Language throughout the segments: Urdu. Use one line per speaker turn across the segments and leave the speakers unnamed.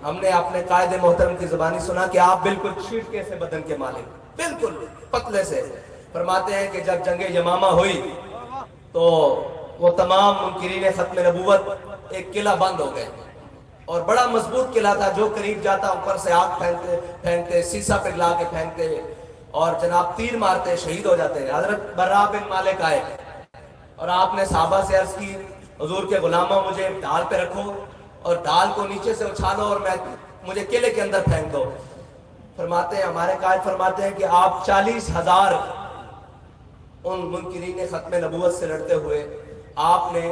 ہم نے اپنے قائد محترم کی زبانی سنا کہ آپ بالکل چھیٹکے سے بدن کے مالک، بالکل پتلے سے. فرماتے ہیں کہ جب جنگ یمامہ ہوئی تو وہ تمام منکرین ختم نبوت ایک قلعہ بند ہو گئے، اور بڑا مضبوط قلعہ تھا. جو قریب جاتا اوپر سے آگ پھینکتے، سیسا پہ لا کے پھینکتے اور جناب تیر مارتے، شہید ہو جاتے. حضرت برا بن مالک آئے اور آپ نے صحابہ سے عرض کی حضور کے غلاموں مجھے ڈھال پہ رکھو اور ڈھال کو نیچے سے اچھالو اور مجھے قلعے کے اندر پھینک دو. فرماتے ہیں ہمارے قائد فرماتے ہیں کہ آپ 40,000 ان منکرین ختم نبوت سے لڑتے ہوئے آپ نے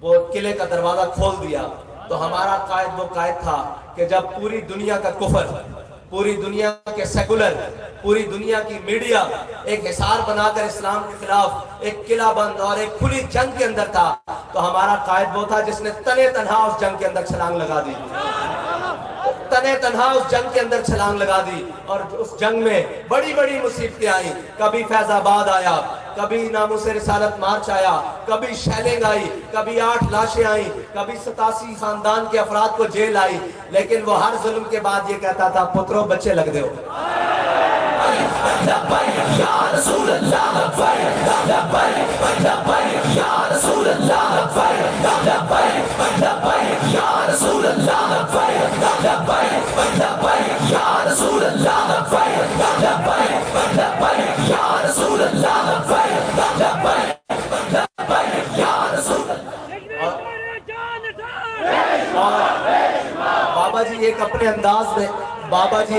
وہ قلعے کا دروازہ کھول دیا. تو ہمارا قائد وہ قائد تھا کہ جب پوری دنیا کا کفر، پوری دنیا کے سیکولر، پوری دنیا کی میڈیا ایک حصار بنا کر اسلام کے خلاف ایک قلعہ بند اور ایک کھلی جنگ کے اندر تھا، تو ہمارا قائد وہ تھا جس نے تنے تنہا اس جنگ کے اندر چھلانگ لگا دی، تنے تنہا اس جنگ کے اندر چھلانگ لگا دی. اور اس جنگ میں بڑی بڑی مصیبتیں آئیں. کبھی فیض آباد آیا، کبھی ناموس رسالت مارچ آیا، کبھی شیلنگ آئی، کبھی 8 لاشیں آئیں، کبھی 87 خاندان کے افراد کو جیل آئی. لیکن وہ ہر ظلم کے بعد یہ کہتا تھا پترو بچے لگ دے ہو. بابا جی ایک اپنے انداز میں، بابا جی